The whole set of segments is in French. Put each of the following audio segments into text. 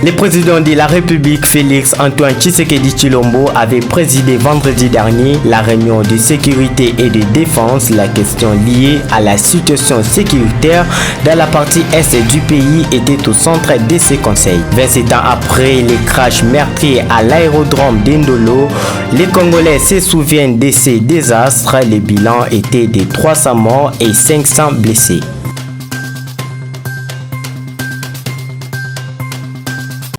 Le président de la République, Félix Antoine Tshisekedi Tshilombo, avait présidé vendredi dernier la réunion de sécurité et de défense. La question liée à la situation sécuritaire dans la partie est du pays était au centre de ces conseils. 27 ans après les crashs meurtriers à l'aérodrome d'Indolo, les Congolais se souviennent de ces désastres. Le bilan était de 300 morts et 500 blessés.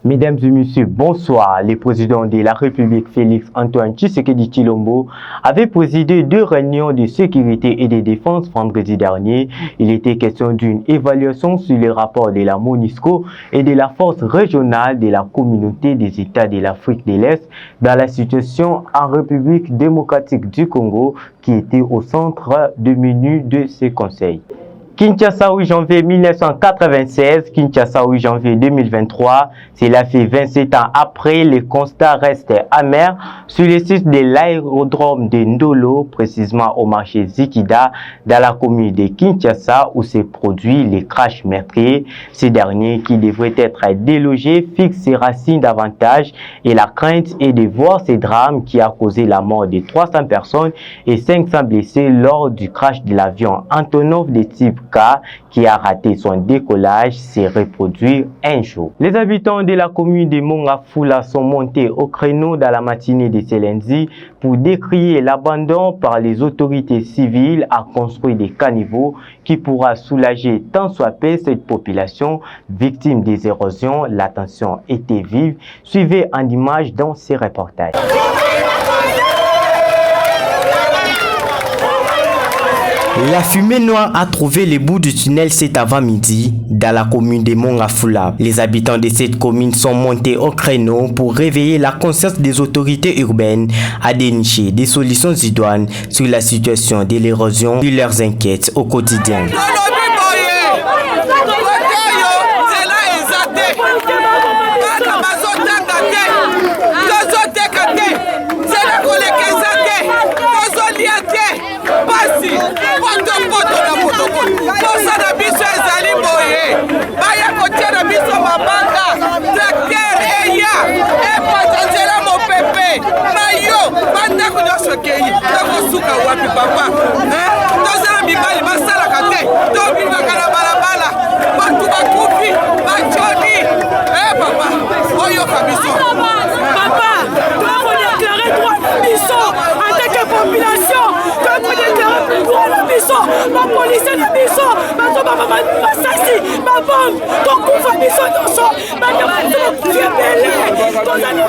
Mesdames et messieurs, bonsoir. Le président de la République, Félix Antoine Tshisekedi Tshilombo, avait présidé 2 réunions de sécurité et de défense vendredi dernier. Il était question d'une évaluation sur les rapports de la MONUSCO et de la force régionale de la communauté des États de l'Afrique de l'Est dans la situation en République démocratique du Congo qui était au centre du menu de ces conseils. Kinshasa 8 janvier 1996, Kinshasa 8 janvier 2023, cela fait 27 ans après, les constats restent amers sur le site de l'aérodrome de Ndolo, précisément au marché Zikida, dans la commune de Kinshasa où s'est produit les crashs meurtriers. Ces derniers qui devraient être délogés fixent ses racines davantage et la crainte est de voir ces drames qui a causé la mort de 300 personnes et 500 blessés lors du crash de l'avion Antonov de type qui a raté son décollage s'est reproduit un jour. Les habitants de la commune de Mongafula sont montés au créneau dans la matinée de ce lundi pour décrier l'abandon par les autorités civiles à construire des caniveaux qui pourra soulager tant soit peu cette population victime des érosions. La tension était vive. Suivez en images dans ces reportages. La fumée noire a trouvé le bout du tunnel cet avant-midi dans la commune de Mongafula. Les habitants de cette commune sont montés au créneau pour réveiller la conscience des autorités urbaines à dénicher des solutions idoines sur la situation de l'érosion qui leur inquiète au quotidien. Ma police na biso bato ba masasi ba bombe to kufa biso nyonso ba nyama to fiebele to zali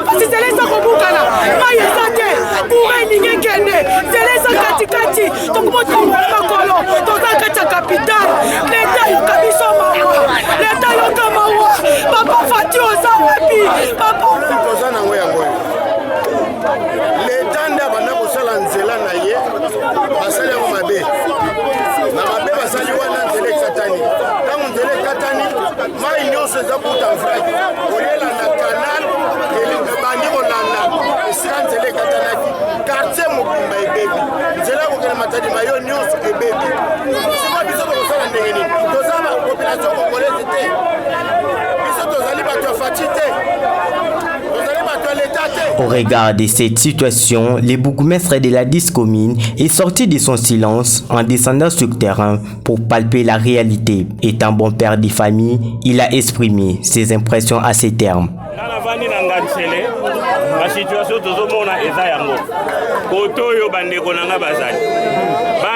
pasi zeleza kobukana mayezate pour elinge kende zeleza katikati to kumoto makolo to zakata capital leta yoka biso mawa leta yoka mawa papa Fati oza wapi papa kozana ngoya ngoya letanda bana kosala nzela na ye basali yango mabe na mabe basali wana nzela ekatani ntango nzela ekatani mai nyonso eza kuta mvraki kolela na kanal ebandi kolanda esika nzela ekatanaki quartier mobimba ebebi nzela kokela matadi mayo nyonso ebebi sima biso tokosala ndenge nini toza ba population congolaise te biso tozali bato ya Fati te. Au regard de cette situation, le bourgmestre de la 10 commune est sorti de son silence en descendant sur le terrain pour palper la réalité. Étant bon père de famille, il a exprimé ses impressions à ces termes.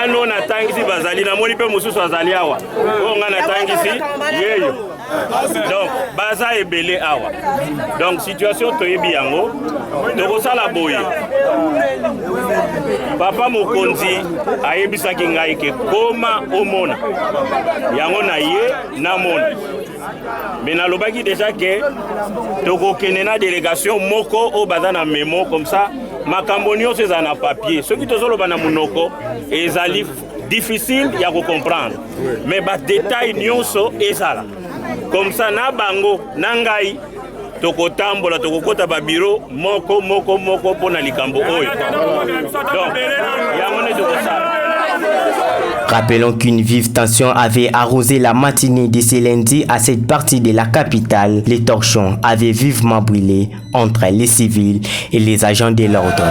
ngano natangisi bazali na moni pe mususu azali awa o nga natangisi yeyo donc baza ebele awa donc situation toyebi yango tokosala boye papa mokonzi ayebisaki ngai ke koma omona yango na ye namona mais nalobaki déjà que tokokende na délégation moko o baza na memo comme ça makambo nyonso eza na papier soki tozoloba na monoko ezali difficile ya comprendre mais badetail nyonso ezala comme ça na bango na ngai tokotambola tokokota babiro moko mpona likambo oyo donc yango ne tokosala. Rappelons qu'une vive tension avait arrosé la matinée de ce lundi à cette partie de la capitale. Les torchons avaient vivement brûlé entre les civils et les agents de l'ordre.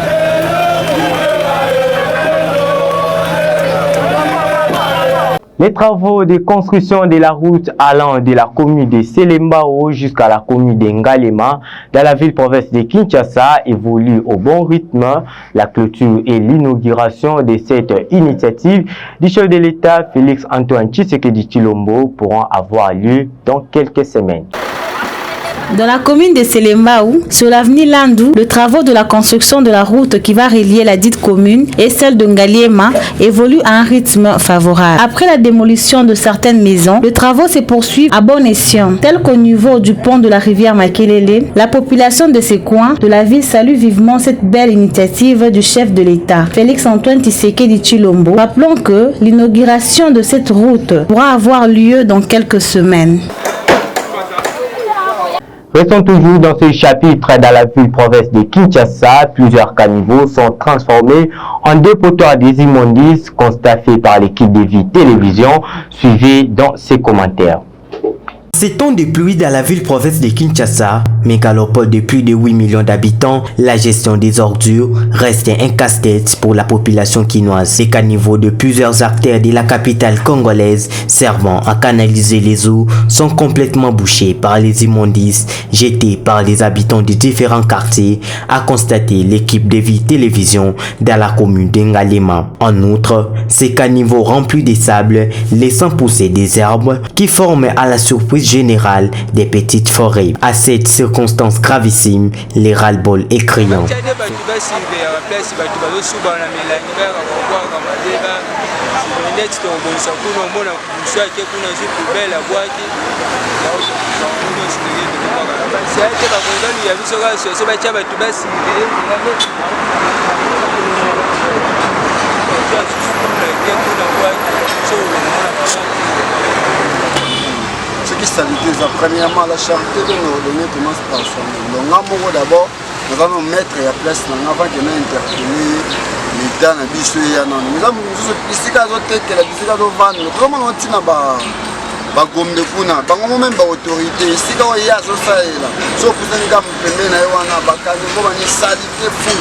Les travaux de construction de la route allant de la commune de Selembao jusqu'à la commune de Ngalema dans la ville-province de Kinshasa évoluent au bon rythme. La clôture et l'inauguration de cette initiative du chef de l'État Félix Antoine Tshisekedi Tshilombo pourront avoir lieu dans quelques semaines. Dans la commune de Selembao, sur l'avenue Landou, le travaux de la construction de la route qui va relier la dite commune et celle de Ngaliema évolue à un rythme favorable. Après la démolition de certaines maisons, le travaux se poursuivent à bon escient. Tel qu'au niveau du pont de la rivière Makelele, la population de ces coins de la ville salue vivement cette belle initiative du chef de l'État, Félix Antoine Tshisekedi Tshilombo. Rappelons que l'inauguration de cette route pourra avoir lieu dans quelques semaines. Restons toujours dans ce chapitre. Dans la ville-province de Kinshasa, plusieurs caniveaux sont transformés en dépotoirs des immondices, constat fait par l'équipe de Vie Télévision. Suivez dans ces commentaires. Ces temps de pluie dans la ville-province de Kinshasa, mégalopole de plus de 8 millions d'habitants, la gestion des ordures reste un casse-tête pour la population quinoise. Les caniveaux de plusieurs artères de la capitale congolaise servant à canaliser les eaux sont complètement bouchés par les immondices jetés par les habitants de différents quartiers, a constaté l'équipe de Vie Télévision dans la commune d'Ngalema. En outre, ces caniveaux remplis de sable laissant pousser des herbes qui forment à la surprise générale des petites forêts. À cette circonstance gravissime, les ras-le-bol est criant. Ce qui s'allie, premièrement, la charité de nos données commence par son nom. Donc, d'abord, nous allons mettre à place avant que nous interpellons l'État dans le pays. Nous avons ici que la visite à Dovan, comment on tient à Gombe Kuna, même autorité, ici quand il y a ça, sauf que nous avons permis de salité fou.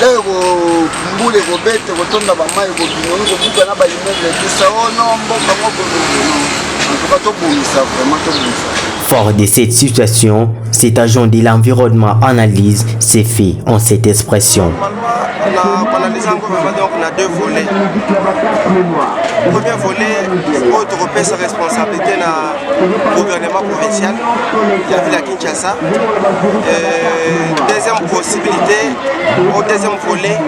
Là, vous voulez vous bêter, vous tournez à Bama, vous vous à tout ça, oh non, Fort de cette situation, cet agent de l'environnement analyse ses faits en cette expression. On analyse encore donc on a deux volets. Le premier volet, autre repère sa responsabilité dans le gouvernement provincial, il y a vu la Kinshasa. Deuxième possibilité, au deuxième volet,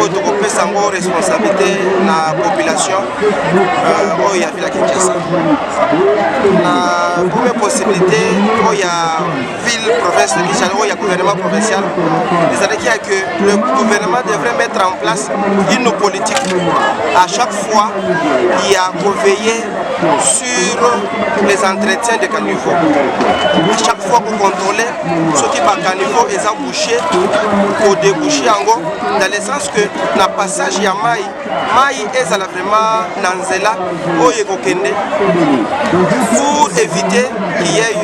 autre repère sa responsabilité dans la population, il y a vu la Kinshasa. La première possibilité, il y a ville, province de Kinshasa, il y a gouvernement provincial. C'est-à-dire que le gouvernement devrait mettre en place une politique. À chaque fois, il y a veiller sur les entretiens de caniveaux. À chaque fois pour contrôler ce qui va caniveau est embouché pour déboucher en gros, dans le sens que dans le passage il y a maï est vraiment nanzela au yekokende pour éviter qu'il y ait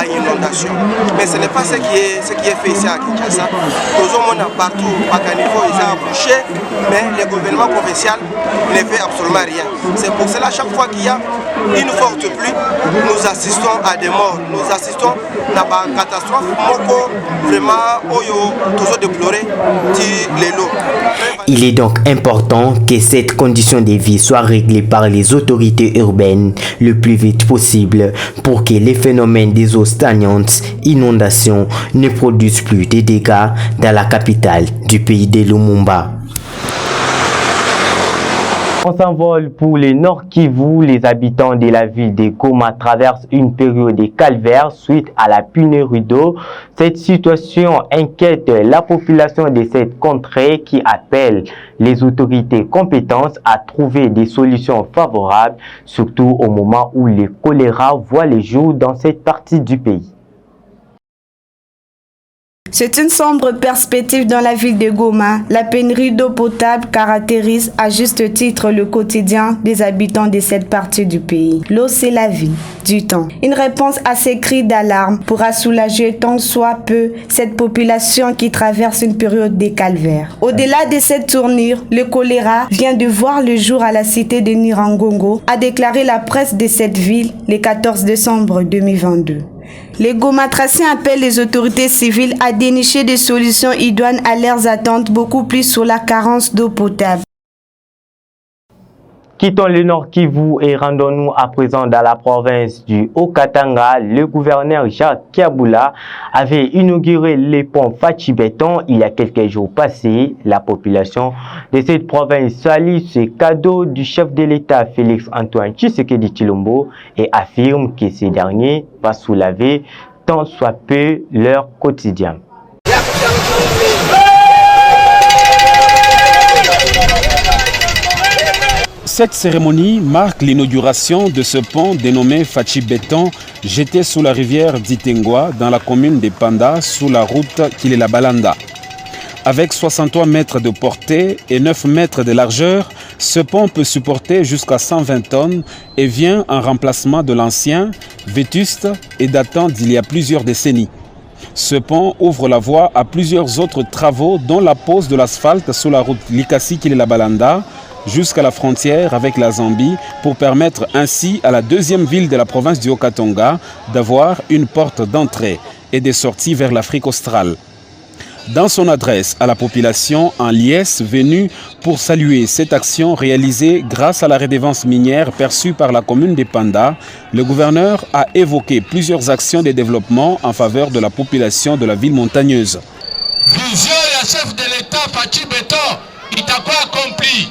inondation. Mais ce n'est pas ce qui est fait ici à Kinshasa. Tout le monde partout à caniveau ils ont embouché, mais le gouvernement provincial ne fait absolument rien. C'est pour ça cela, chaque fois qu'il y a une forte pluie, nous assistons à des morts, nous assistons à une catastrophe. Il est donc important que cette condition de vie soit réglée par les autorités urbaines le plus vite possible pour que les phénomènes des eaux stagnantes, inondations ne produisent plus de dégâts dans la capitale du pays de Lumumba. On s'envole pour le Nord Kivu. Les habitants de la ville de Goma traversent une période de calvaire suite à la pénurie d'eau. Cette situation inquiète la population de cette contrée qui appelle les autorités compétentes à trouver des solutions favorables, surtout au moment où le choléra voit le jour dans cette partie du pays. C'est une sombre perspective dans la ville de Goma. La pénurie d'eau potable caractérise à juste titre le quotidien des habitants de cette partie du pays. L'eau, c'est la vie, dit-on. Une réponse à ces cris d'alarme pourra soulager tant soit peu cette population qui traverse une période de calvaire. Au-delà de cette tournure, le choléra vient de voir le jour à la cité de Nirangongo, a déclaré la presse de cette ville le 14 décembre 2022. Les Gomatraciens appellent les autorités civiles à dénicher des solutions idoines à leurs attentes, beaucoup plus sur la carence d'eau potable. Quittons le Nord Kivu et rendons-nous à présent dans la province du Haut-Katanga. Le gouverneur Jacques Kiabula avait inauguré les ponts Fachi-Béton il y a quelques jours passés. La population de cette province salue ce cadeau du chef de l'État Félix-Antoine Tshisekedi Tshilombo et affirme que ce dernier va soulager tant soit peu leur quotidien. Cette cérémonie marque l'inauguration de ce pont dénommé Fachi-Béton, jeté sous la rivière d'Itengwa dans la commune de Panda, sous la route Kilela-Balanda. Avec 63 mètres de portée et 9 mètres de largeur, ce pont peut supporter jusqu'à 120 tonnes et vient en remplacement de l'ancien, vétuste et datant d'il y a plusieurs décennies. Ce pont ouvre la voie à plusieurs autres travaux, dont la pose de l'asphalte sur la route Likasi-Kilela-Balanda, jusqu'à la frontière avec la Zambie pour permettre ainsi à la deuxième ville de la province du Haut-Katanga d'avoir une porte d'entrée et de sortie vers l'Afrique australe. Dans son adresse à la population en liesse venue pour saluer cette action réalisée grâce à la redevance minière perçue par la commune de Panda, le gouverneur a évoqué plusieurs actions de développement en faveur de la population de la ville montagneuse. Vision du chef de l'État Fachi-Béton, il t'a pas accompli.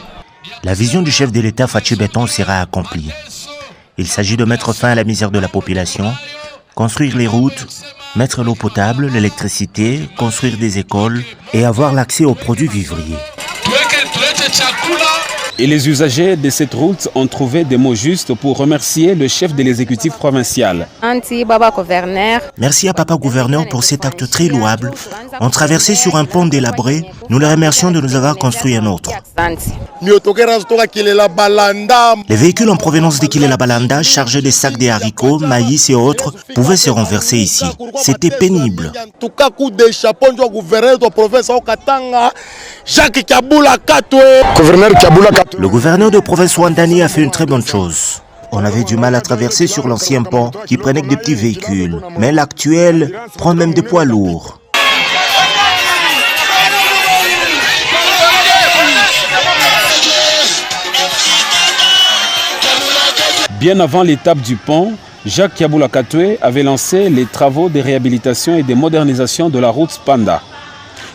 La vision du chef de l'État Fachi-Béton sera accomplie. Il s'agit de mettre fin à la misère de la population, construire les routes, mettre l'eau potable, l'électricité, construire des écoles et avoir l'accès aux produits vivriers. Et les usagers de cette route ont trouvé des mots justes pour remercier le chef de l'exécutif provincial. Merci à Papa Gouverneur pour cet acte très louable. On traversait sur un pont délabré. Nous le remercions de nous avoir construit un autre. Les véhicules en provenance de Kilela-Balanda, chargés de sacs de haricots, maïs et autres, pouvaient se renverser ici. C'était pénible. Le gouverneur de province Wandani a fait une très bonne chose. On avait du mal à traverser sur l'ancien pont qui prenait que des petits véhicules. Mais l'actuel prend même des poids lourds. Bien avant l'étape du pont, Jacques Kiabula Katwe avait lancé les travaux de réhabilitation et de modernisation de la route Panda.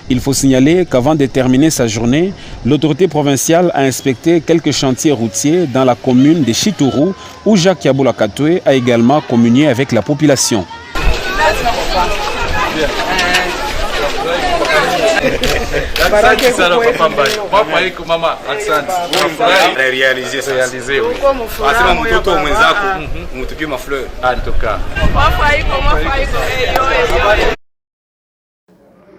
Il faut signaler qu'avant de terminer sa journée, l'autorité provinciale a inspecté quelques chantiers routiers dans la commune de Chituru, où Jacques Kiabula Katwe a également communié avec la population.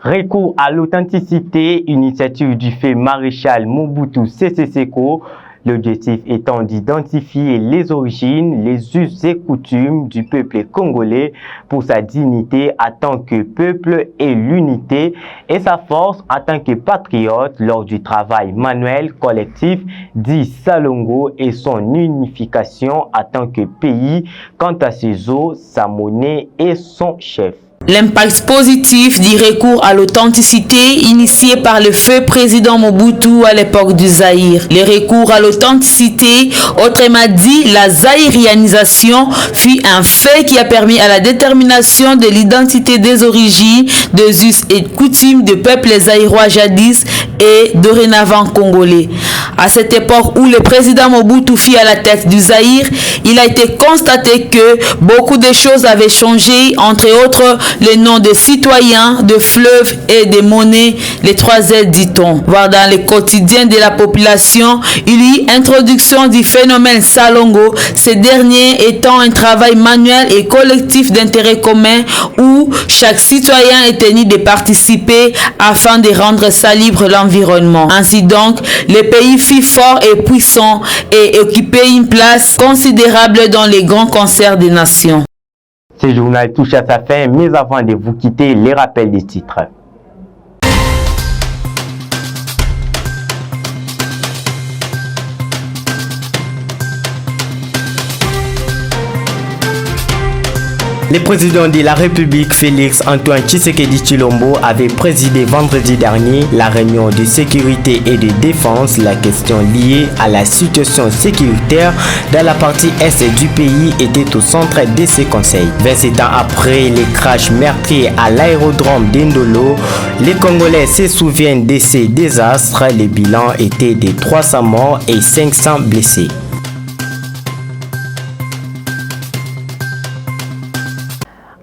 Recours à l'authenticité, initiative du fait maréchal Mobutu Sese Seko. L'objectif étant d'identifier les origines, les us et coutumes du peuple congolais pour sa dignité en tant que peuple et l'unité et sa force en tant que patriote lors du travail manuel collectif dit Salongo et son unification en tant que pays quant à ses eaux, sa monnaie et son chef. L'impact positif du recours à l'authenticité initié par le feu président Mobutu à l'époque du Zaïre. Le recours à l'authenticité, autrement dit la zaïrianisation, fut un fait qui a permis à la détermination de l'identité des origines, des us et coutumes du peuple zaïrois jadis et dorénavant congolais. À cette époque où le président Mobutu fut à la tête du Zaïre, il a été constaté que beaucoup de choses avaient changé, entre autres les noms des citoyens, de fleuves et des monnaies, les 3 Z dit-on. Voir dans le quotidien de la population, il y eut introduction du phénomène Salongo, ce dernier étant un travail manuel et collectif d'intérêt commun où chaque citoyen est tenu de participer afin de rendre salubre l'environnement. Ainsi donc, le pays fut fort et puissant et occupait une place considérable dans les grands concerts des nations. Ce journal touche à sa fin, mais avant de vous quitter, les rappels des titres. Le président de la République, Félix Antoine Tshisekedi Tshilombo, avait présidé vendredi dernier la réunion de sécurité et de défense. La question liée à la situation sécuritaire dans la partie est du pays était au centre de ces conseils. 27 ans après les crashs meurtriers à l'aérodrome d'Indolo, les Congolais se souviennent de ces désastres. Le bilan était de 300 morts et 500 blessés.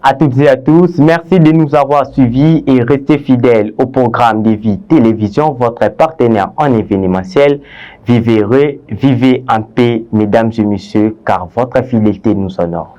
À toutes et à tous, merci de nous avoir suivis et restez fidèles au programme de Vie Télévision, votre partenaire en événementiel. Vivez heureux, vivez en paix, mesdames et messieurs, car votre fidélité nous honore.